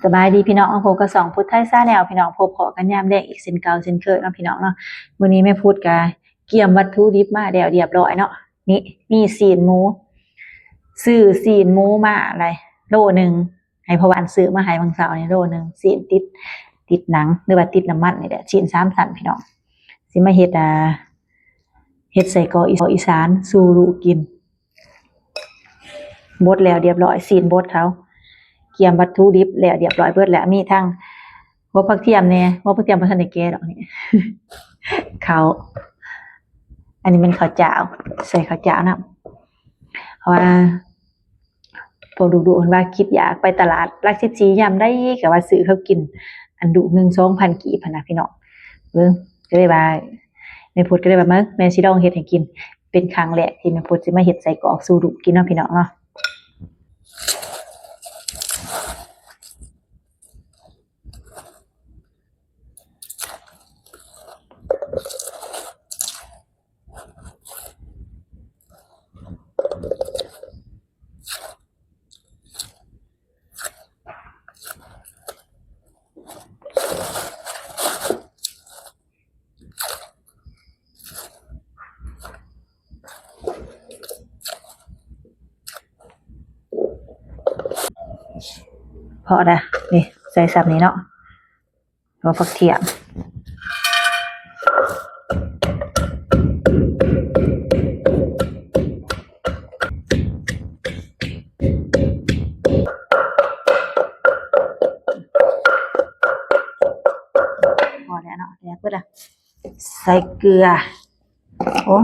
สบายดีพี่น้องพบกับสองพุทธไทยซ่าแนวพี่น้องพบขอกันยามแดงอีกเช่นเก่าเช่นเคยเนาะพี่น้องเนาะมื้อนี้แม่พูดกะเกี่ยมวัตถุดิบมาแล้วเรียบร้อยเนาะนี่มีซีนหมูซื้อซีนหมูมาอะไรโลนึงให้พ่อหวานซื้อมาให้บางเสาร์นี่โลนึงซีนติดหนังหรือว่าติดน้ำมันนี่แหละชิ้น3สันพี่น้องสิมาเฮ็ดใส่กรอกอีสานสู่ลูกกินบดแล้วเรียบร้อยซีนบดเขาเกี่ยมวัตถุดิบแล้วเรียบร้อยเบิดแล้วมีทั้งหัวผักเทียมเนี่ยหัวผักเทียมบ่ทันได้แก่ดอกนี่ เขาอันนี้เป็นข้าวเจ้าใส่ข้าวเจ้านะเพราะว่าพวกดูๆเพิ่นว่าคิดอยากไปตลาดหลัก14ยามได้ก็ว่าซื้อเขากินอันดุนึง 2,000 กีบนะพี่น้องเบิ่งก็เลยว่าแม่พุดก็เลยว่าแม่สิลองเฮ็ดให้กินเป็นครั้งแรกที่แม่พุดสิมาเฮ็ดใส่กรอกสู่ลูกกินเนาะพี่น้องเนาะพอได้นี่ใส่ซับนี้เนาะหัวผักเทียมพอแล้วเนาะเดี๋ยวเพิ่นใส่เกลือโอ้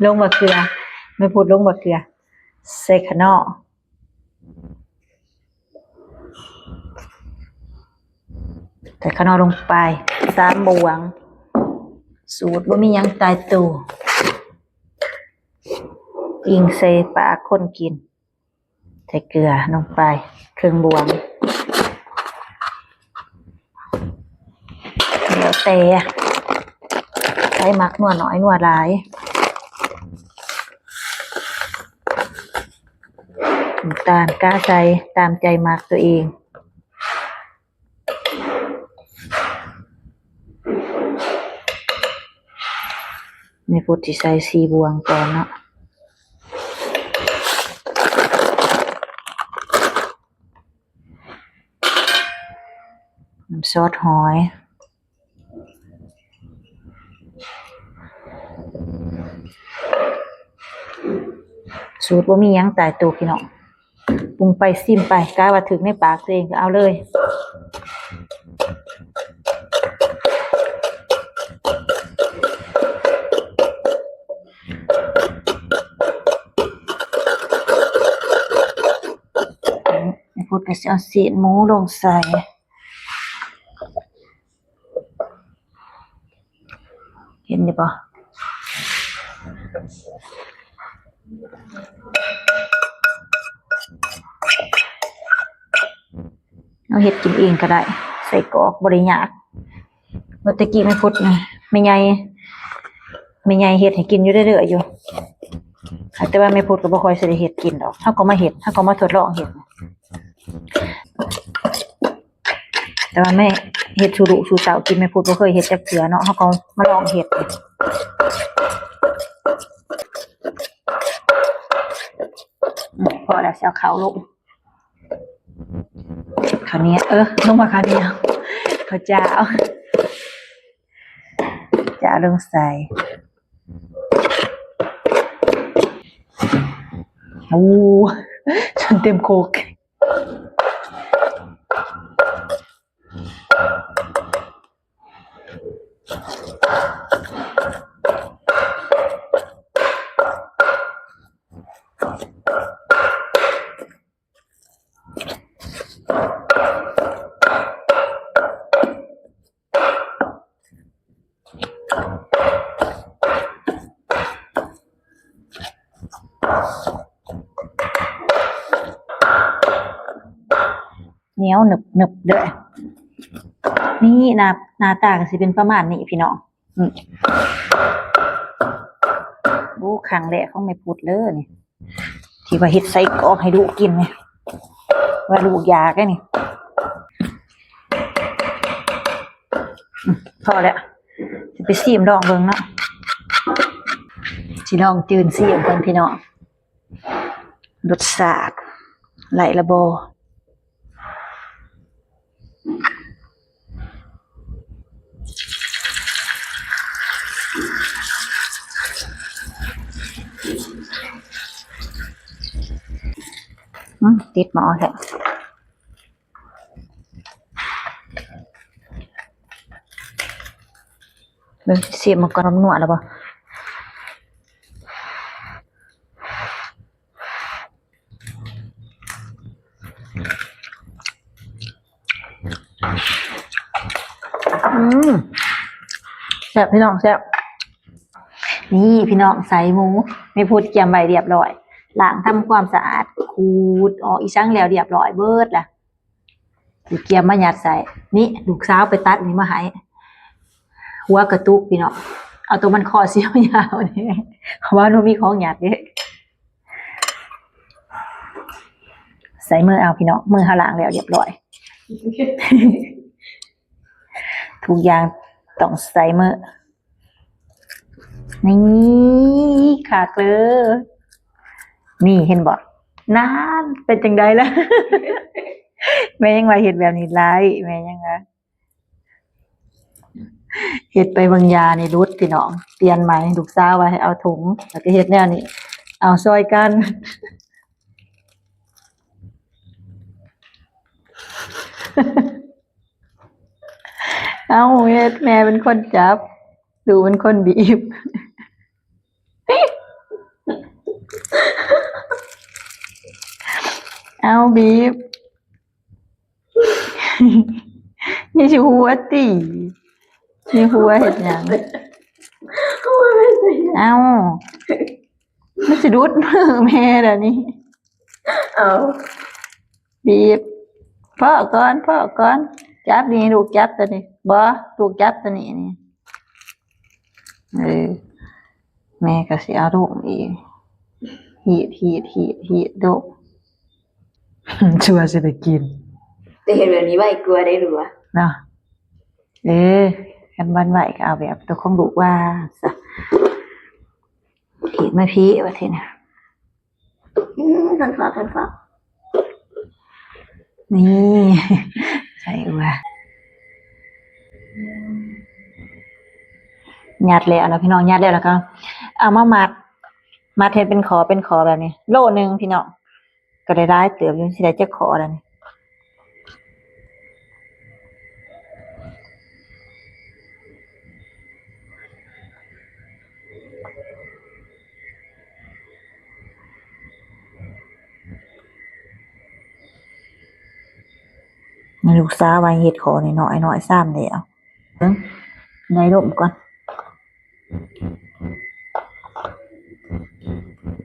ลงบ่เกลือไม่พูดลงบ่เกลือใส่ขะนอใส่ขะนอลงไป3บวงสูตรบ่มีหยังตายตัวอิงใส่ปากคนกินใส่เกลือลงไปครึ่งบวงเดี๋ยวแต่ใส่มักนัวน้อยนัวหลายน้ำตาลกล้าใส่ตามใจมักตัวเองในพุทธิใส่4บวงก่อนเนาะน้ำซอสหอยสูตรบ่มีหยังตายตัวพี่น้องปรุงไปซิมไปกล้าว่าถึงในปากตัวเองก็เอาเลยพูดก็สิเอาซีนหมูลงใส่เห็นดิบ่เอาเฮ็ดกินเองก็ได้ใส่กรอกบ่ได้ยากเมื่อตะกี้แม่พุดนะแม่ใหญ่เฮ็ดให้กินอยู่เรื่อยๆอยู่แต่ว่าแม่พุดก็บ่ค่อยสิได้เฮ็ดกินดอกเฮาก็มาเฮ็ดเฮาก็มาทดลองเฮ็ดแต่ว่าแม่เฮ็ดสู่ลูกสู่เต้ากินแม่พุดบ่เคยเฮ็ดจักเทื่อเนาะเฮาก็มาลองเฮ็ดพอแล้วสิเอาข้าวลงข้าวเหนียวลงมาข้าวเหนียวข้าวเจ้าจะลงใส่โอ้จนเต็มโคกเหนียวหนึบเด้อนี่หน้าตาก็สิเป็นประมาณนี้พี่น้องโอ้ครั้งแรกของแม่พุดเลยนี่ที่ว่าเฮ็ดใส่กรอกให้ลูกกินไงว่าลูกอยากไงนี่ พอแล้วสิไปซีมลองเบิ่งเนาะสิลองจืนซีมเพิ่นพี่น้องรสชาติไหลละบ่ติดหมอแท้เบิ่งซีมมันก็น้ำนัวแล้วบ่แซ่บพี่น้องแซ่บนี่พี่น้องใส่หมูไม่พูดเกียมใบเรียบร้อยล้างทำความสะอาดขูดออกอีช่างแล้วเรียบร้อยเบิดล่ะเกียมมายัดใส่นี่ลูกสาวไปตัดนี่มาให้หัวกระตุกพี่น้องเอาตัวมันคอเสี้ยวยาวนี่เพราะว่าหนูมีของหยัดเด้ใส่มือเอาพี่น้องมือหาล้างแล้วเรียบร้อยทุกอย่างต้องใส่มือนี่ขาดเลยนี่เห็นบ่นานเป็นจังไดล่ะ แม่ยังว่าเฮ็ดแบบนี้หลายแม่ยังว่าเฮ็ดไปบางยานี่รุดพี่น้องเปลี่ยนใหม่ลูกสาวว่าให้เอาถุงแล้วก็เฮ็ดแนวนี้เอาซอยกัน เอาเฮ็ดแม่เป็นคนจับดูเป็นคนบีบ เอาบีบ นี่สิหัวตินี่หัวเฮ็ดหยังเอามันสิรุดมือแม่เดี๋ยวนี้เอาบีบพ่อก่อนจับนี่ลูกจับตัวนี้บ่ลูกจับตัวนี้นี่แม่ก็สิเอาลูกอีกหีดลูก ชัวร์สิได้กินแต่เห็นแบบนี้ไม่กลัวได้หรือวะเนาะกันวันไหวก็เอาแบบตัวของลูกว่าซะถีบมาพี่ว่าทีน่ะทันฟ้านี่ใช่ว่ายัดแล้วนะพี่น้องยัดแล้วก็เอามามัดเฮ็ดเป็นขอแบบนี้โลนึงพี่น้องก็ได้ร้ายเติบอยู่สิได้จักขอแล้วนี่ลูกสาวว่าเฮ็ดขอน้อยๆซ้ำแล้วในร่มก่อน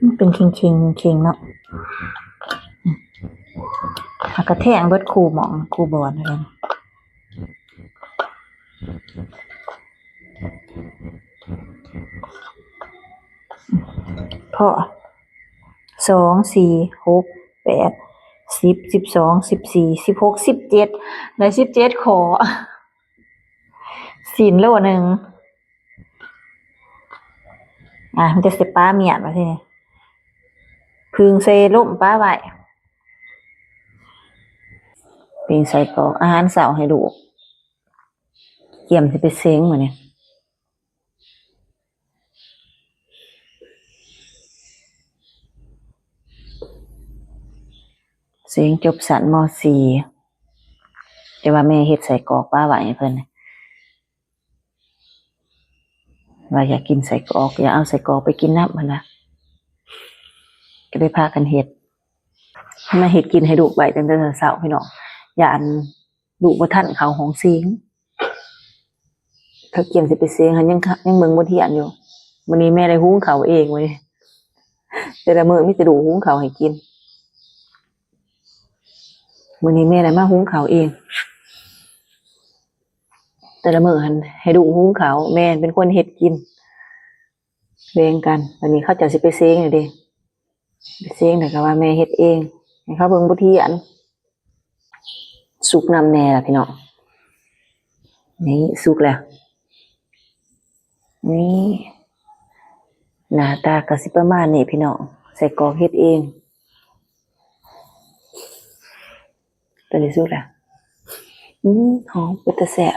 มันเป็นคิงเนาะกระแทงเบิดคูหมองคูบอลอะไรพอ2 4 6 8 10 12 14 16 17ได้17ขอศีลโลนึงมันจะเสป้าเมียนมาทีนี้พึ่งเซลุ่มป้าไว้เป็นใส่กรอกอาหารเสาให้ดูเกี่ยมจะไปเซ้งเหมือนเนี่ยเซ้งจบสันม.4 แต่ว่าแม่เฮ็ดใส่กรอกป้าไว้ให้เพิ่นว่าอยากกินใส่กรอกอยากเอาใส่กรอกไปกินน้ำมันละก็ได้พากันเฮ็ดมาเฮ็ดกินให้ลูกไว้ตั้งแต่เช้าพี่น้องอย่าอันลูกบ่ทันเข้าห้องเสียงถ้าเกี่ยมสิไปเสียงหันยังเบิ่งบ่เที่ยงอยู่มื้อนี้แม่ได้หุงข้าวเองเว้ยแต่ละมื้อมีแต่ลูกหุงข้าวให้กินมื้อนี้แม่ได้มาหุงข้าวเองแต่ละมื้อหันให้ลูกหุงข้าวแม่เป็นคนเฮ็ดกินแบ่งกันวันนี้เขาเจ้าสิไปเสียงอยู่เด้ไปเสียงแต่ก็ว่าแม่เฮ็ดเองให้เขาเบิ่งบ่เที่ยงสุกนำแน่ล่ะพี่น้องนี่สุกแล้ว นี่หน้าตาก็สิประมาณนี้พี่น้องใส่กรอกเฮ็ดเองตัวนี้สุดละหอมเป็นตาแซ่บ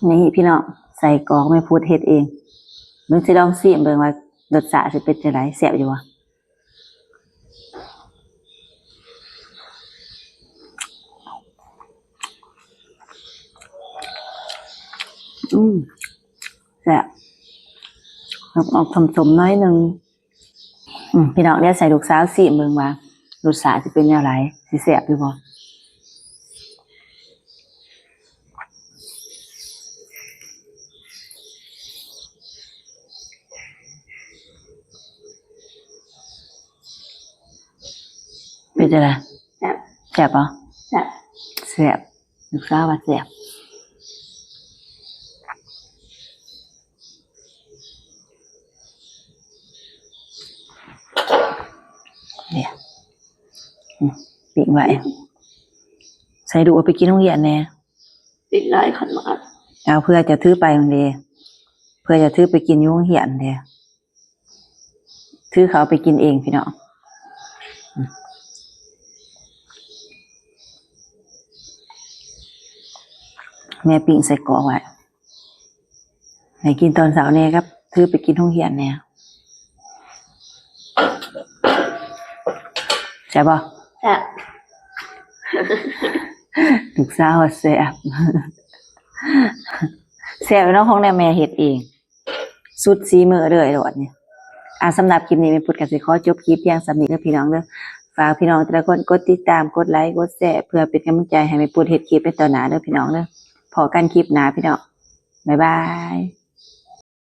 นี่พี่น้องใส่กรอกแม่พูดเฮ็ดเองมึงสิลองชิมเบิ่งว่ารสชาติสิเป็นจังไดแซ่บอยู่บ่แซ่บออกสมๆน้อยหนึงพี่น้องเดี๋ยวใส่ลูกสาวชิมเบิ่งว่ารสชาติสิเป็นแนวใดสิแซ่บอยู่บ่เป็นจังได แซ่บ แซ่บบ่ แซ่บ แซ่บลูกสาวว่าแซ่บเนี่ยปิ้งไว้ใส่ดูเอาไปกินโรงเรียนแน่ ติดหลายขันมาก เอาเพื่อจะถือไปโรงเรียนเพื่อจะถือไปกินอยู่โรงเรียนเด้ถือเขาไปกินเองพี่น้องแม่ปิ้งใส่กรอกไว้ให้กินตอนเช้าแน่ครับถือไปกินโรงเรียนแน่ใช่ป่ะ แซ่บ ลูกสาวแซ่บแซ่บเนาะของแม่เฮ็ดเองสุดสีมือเลยโดดเนี่ยสำหรับคลิปนี้แม่พุดก็สิขอจบคลิปเพียงส่ำนี้เด้อพี่น้องเด้อฝากพี่น้องแต่ละคนกดติดตามกดไลค์กดแชร์เพื่อเป็นกำลังใจให้แม่พุดเฮ็ดคลิปในต่อหน้าเด้อพี่น้องเด้อพอกันคลิปหน้าพี่น้องบ๊ายบาย